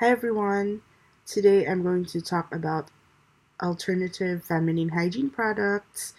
Hi everyone! Today I'm going to talk about alternative feminine hygiene products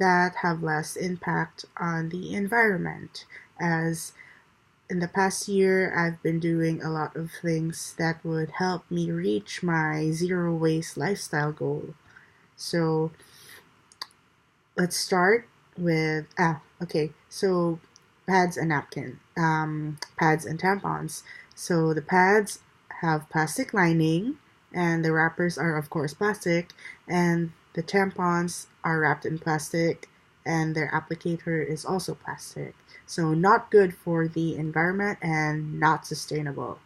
that have less impact on the environment. As in the past year, I've been doing a lot of things that would help me reach my zero waste lifestyle goal. So let's start with so pads and pads and tampons. So the pads have plastic lining, and the wrappers are of course plastic, and the tampons are wrapped in plastic, and their applicator is also plastic. So not good for the environment and not sustainable.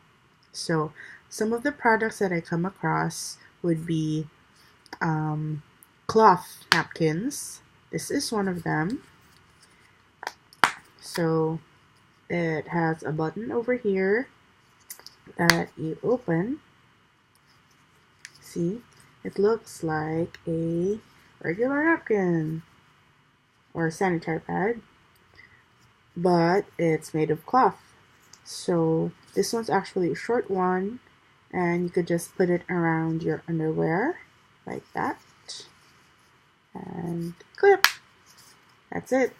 So some of the products that I come across would be um, cloth napkins. This is one of them. So it has a button over here that you open. See, it looks like a regular napkin or a sanitary pad, but it's made of cloth. So this one's actually a short one, and you could just put it around your underwear like that and clip. That's it.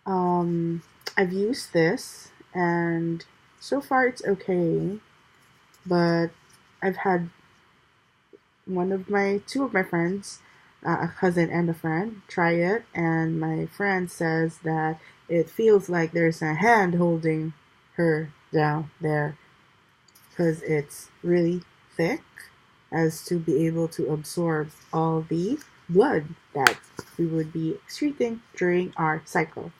I've used this, and so far it's okay, but I've had two of my friends, a cousin and a friend, try it, and my friend says that it feels like there's a hand holding her down there because it's really thick as to be able to absorb all the blood that we would be excreting during our cycle.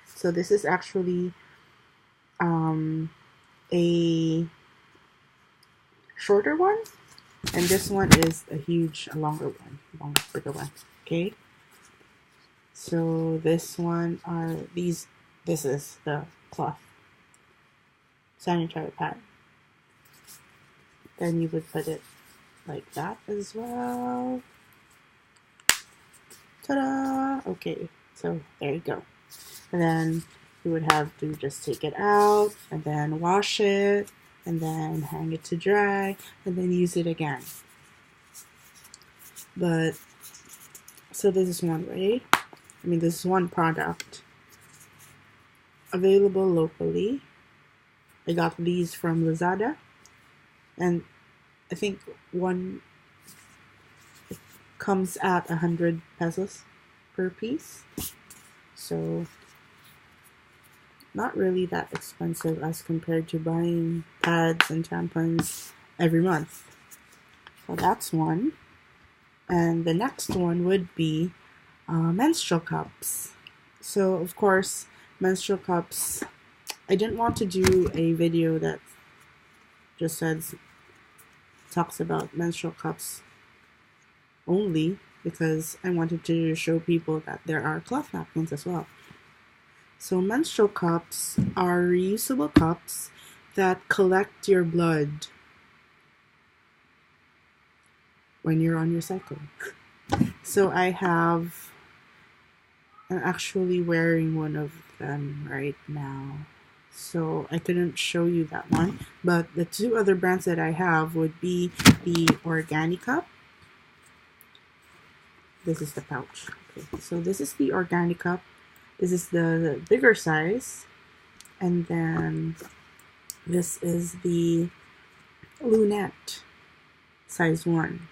So this is actually a shorter one, and this one is a longer one, bigger one. Okay. So this is the cloth sanitary pad. Then you would put it like that as well. Ta-da! Okay, so there you go. And then you would have to just take it out and then wash it and then hang it to dry and then use it again. But so this is one way. This is one product available locally. I got these from Lazada, and I think one comes at 100 pesos per piece. So not really that expensive as compared to buying pads and tampons every month. So that's one. And the next one would be menstrual cups. So of course, menstrual cups, I didn't want to do a video that just talks about menstrual cups only, because I wanted to show people that there are cloth napkins as well. So menstrual cups are reusable cups that collect your blood when you're on your cycle. So I'm actually wearing one of them right now. So I couldn't show you that one, but the two other brands that I have would be the Organic Cup. This is the pouch. Okay, so this is the Organic Cup. This is the bigger size, and then this is the Lunette size 1.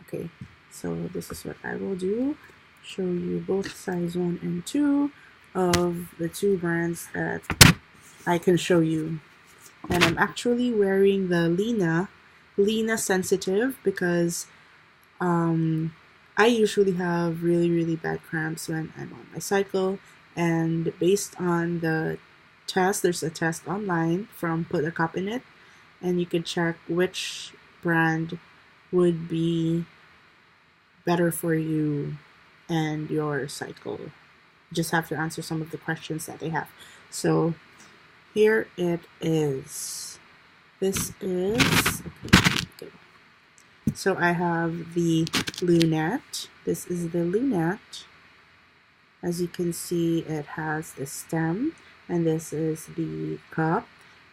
Okay, so this is what I will do. Show you both size 1 and 2 of the two brands that I can show you. And I'm actually wearing the Lena Sensitive because I usually have really bad cramps when I'm on my cycle, and based on the test, there's a test online from Put a Cup in It, and you can check which brand would be better for you and your cycle. You just have to answer some of the questions that they have. So here it is. This is okay. So I have the Lunette. This is the Lunette. As you can see, it has the stem, and this is the cup.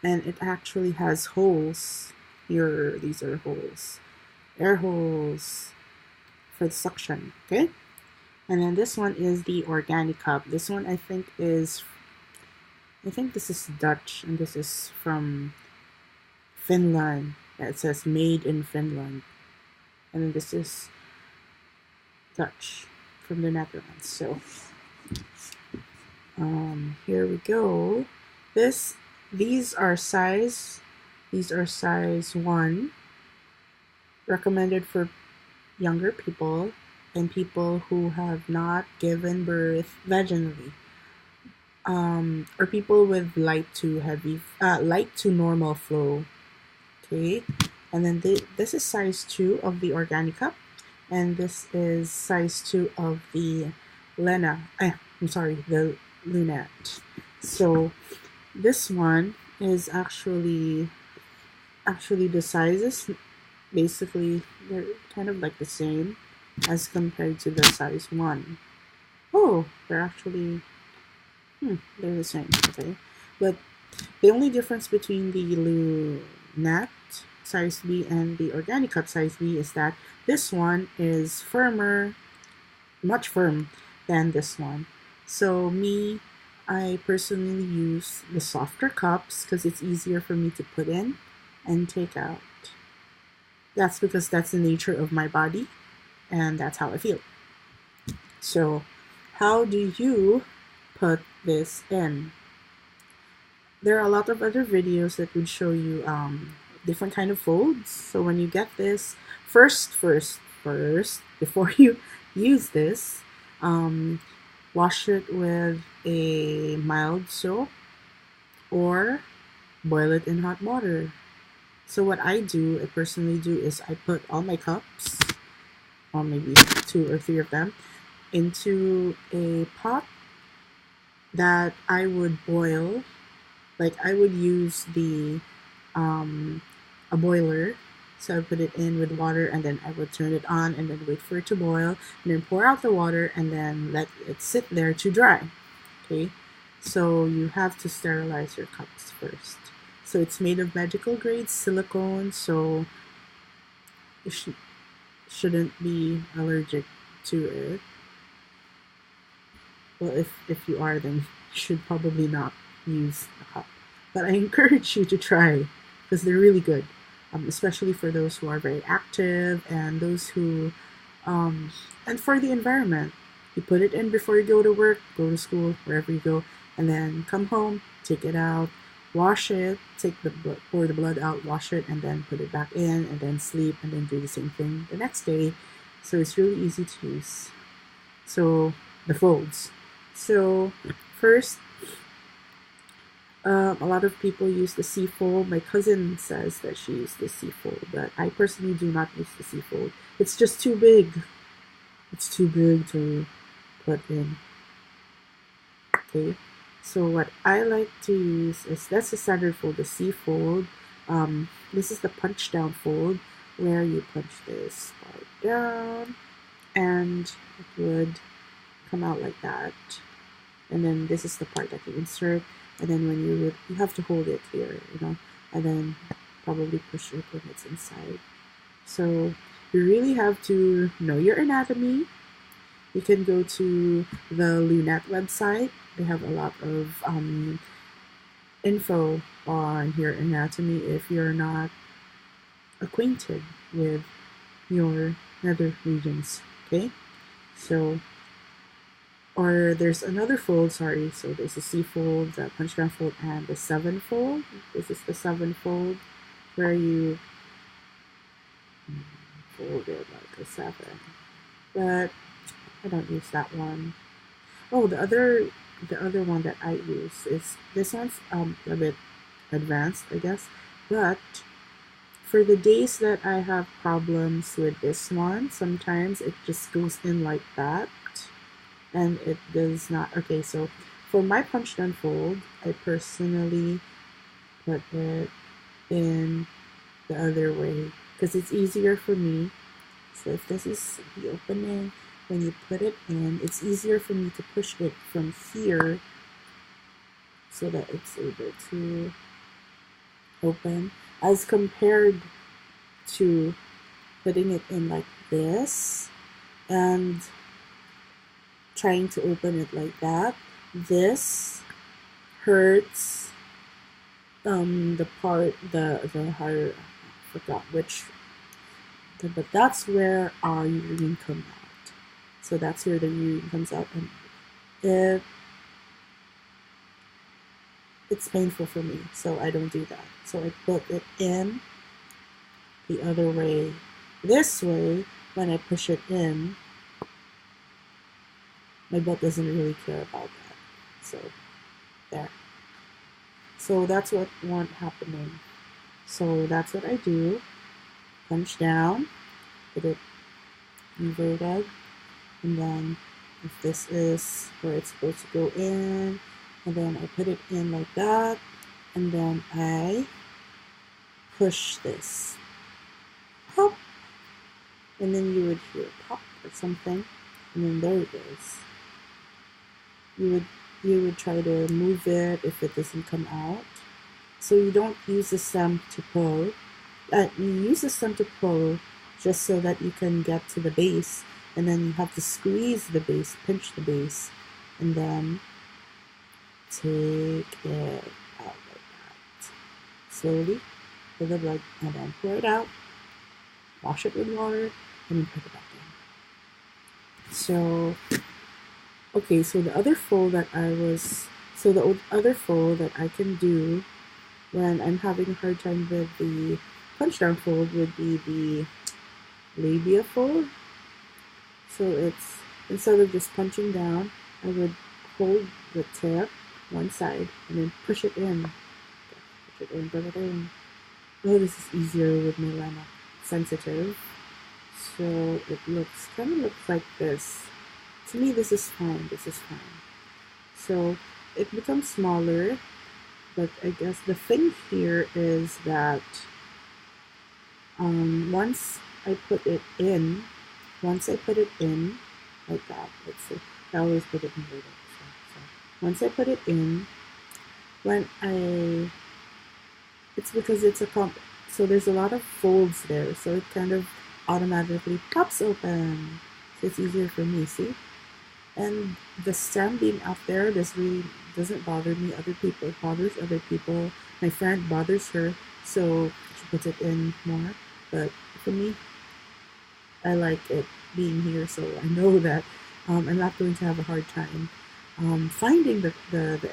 and it actually has holes here. These are holes, air holes for the suction. Okay, and then this one is the organic cup. This one I think this is Dutch, and this is from Finland. Yeah, it says made in Finland, and then this is Dutch from the Netherlands. So here we go. These are size 1, recommended for younger people and people who have not given birth vaginally, or people with light to normal flow. Okay, and then this is size 2 of the organic cup, and this is size 2 of the the Lunette. So this one is actually the sizes, basically they're kind of like the same as compared to the size 1. Oh, they're actually they're the same. Okay, but the only difference between the Lunette size B and the organic cup size B is that this one is firmer, much firm than this one. So I personally use the softer cups because it's easier for me to put in and take out. That's because that's the nature of my body and that's how I feel. So how do you put this in? There are a lot of other videos that would show you different kind of folds. So when you get this, first, before you use this, wash it with a mild soap or boil it in hot water. So what I personally do is I put all my cups, or maybe 2 or 3 of them, into a pot that I would boil. Like I would use a boiler. So I put it in with water and then I would turn it on and then wait for it to boil and then pour out the water and then let it sit there to dry. Okay, so you have to sterilize your cups first. So it's made of medical grade silicone, so you shouldn't be allergic to it. Well, if you are, then you should probably not use a cup. But I encourage you to try because they're really good. Especially for those who are very active and those who, and for the environment. You put it in before you go to work, go to school, wherever you go, and then come home, take it out, wash it, pour the blood out, wash it, and then put it back in, and then sleep, and then do the same thing the next day. So it's really easy to use. So the folds. So first, a lot of people use the C-fold. My cousin says that she used the C-fold, but I personally do not use the C-fold. It's just too big. It's too big to put in. Okay, so what I like to use that's the standard fold, the C-fold. This is the punch down fold, where you punch this part down, and it would come out like that. And then this is the part that you insert. And then when you have to hold it here, and then probably push it when it's inside. So you really have to know your anatomy. You can go to the Lunette website. They have a lot of info on your anatomy if you're not acquainted with your nether regions. Okay, so. Or there's another fold, sorry. So there's the C-fold, the punch down fold, and the 7-fold. This is the 7-fold, where you fold it like a 7. But I don't use that one. Oh, the other one that I use is this one's a bit advanced, I guess. But for the days that I have problems with this one, sometimes it just goes in like that. And it does not. Okay, so for my punch down fold, I personally put it in the other way because it's easier for me. So if this is the opening, when you put it in, it's easier for me to push it from here so that it's able to open as compared to putting it in like this and trying to open it like that. This hurts the part, the higher, I forgot which, but that's where our urine comes out. So that's where the urine comes out, and it's painful for me, so I don't do that. So I put it in the other way. This way, when I push it in, my butt doesn't really care about that. So there. So that's what won't happening. So that's what I do. Punch down, put it inverted, and then if this is where it's supposed to go in, and then I put it in like that, and then I push this pop, and then you would hear pop or something, and then there it is. You would try to move it if it doesn't come out. So you don't use the stem to pull. You use the stem to pull just so that you can get to the base, and then you have to squeeze the base, pinch the base, and then take it out like that. Slowly, with the blood, and then pour it out, wash it with water, and then put it back in. So, okay, so the other fold that the other fold that I can do when I'm having a hard time with the punch down fold would be the Labia Fold. So it's, instead of just punching down, I would hold the tip one side and then push it in. Push it in, put it in. Oh, this is easier with my Lana sensitive. So it kind of looks like this. To me, this is fine. This is fine. So it becomes smaller, but I guess the thing here is that once I put it in like that, let's see, I always put it in there. So once I put it in, it's because it's so there's a lot of folds there, so it kind of automatically pops open. So it's easier for me, see? And the stem being out there, this really doesn't bother me. It bothers other people. My friend bothers her, so she puts it in more. But for me, I like it being here, so I know that I'm not going to have a hard time finding the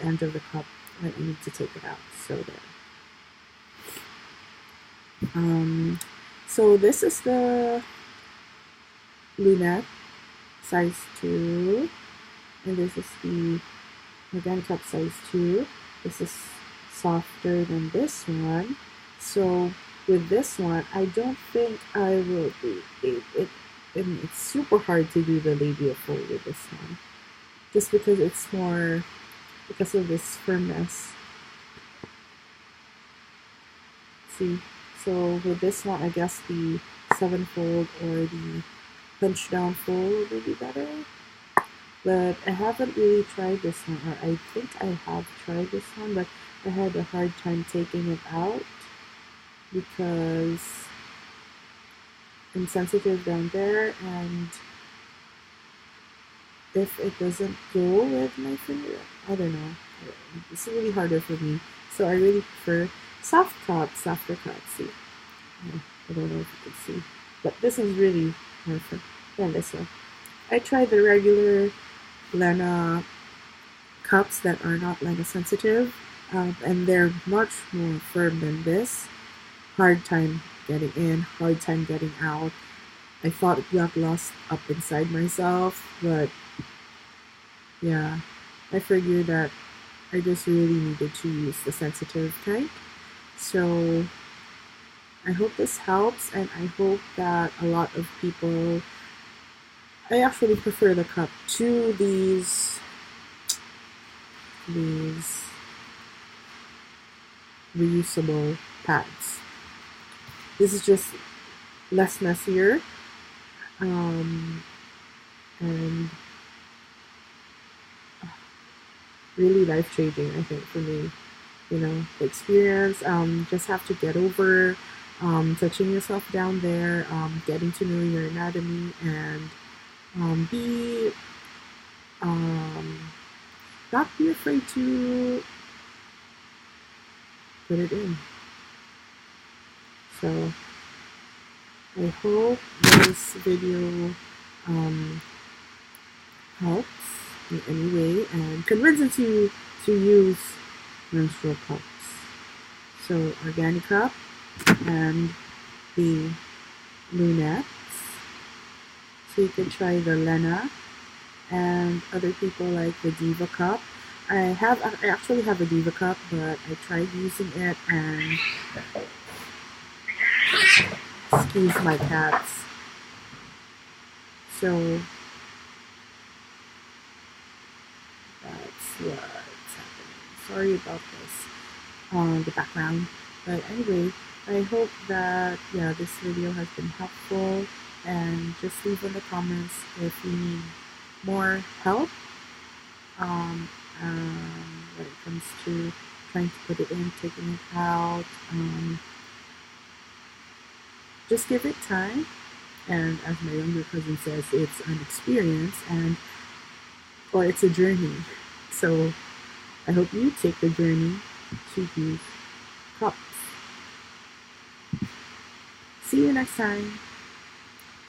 end of the cup when I need to take it out. So there. So this is the lunette size 2, and this is the organic cup size 2. This is softer than this one. So with this one, I don't think I will be it. It's super hard to do the Labia Fold with this one, just because it's more, because of this firmness. See, so with this one, I guess the 7-fold or the punch down fold would be better. But I haven't really tried this one, or I think I have tried this one, but I had a hard time taking it out because I'm sensitive down there, and if it doesn't go with my finger, I don't know. It's really harder for me. So I really prefer softer cuts. See, I don't know if you can see, but this is really perfect. Yeah, this one. I tried the regular Lana cups that are not Lana sensitive, and they're much more firm than this. Hard time getting in, hard time getting out. I thought it got lost up inside myself, but yeah, I figured that I just really needed to use the sensitive type. So I hope this helps, and I hope that a lot of people, I actually prefer the cup to these reusable pads. This is just less messier, and really life-changing, I think, for me. the experience. Just have to get over touching yourself down there, getting to know your anatomy, and be not be afraid to put it in. So I hope this video helps in any way and convinces you to use menstrual cups. So organic cup and the lunettes. So you can try the Lena, and other people like the Diva cup. I actually have a Diva cup, but I tried using it and excuse my cats. So that's what's happening. Sorry about this, the background. But anyway, I hope that this video has been helpful, and just leave in the comments if you need more help when it comes to trying to put it in, taking it out. Just give it time, and as my younger cousin says, it's an experience or it's a journey. So I hope you take the journey to use cups. See you next time.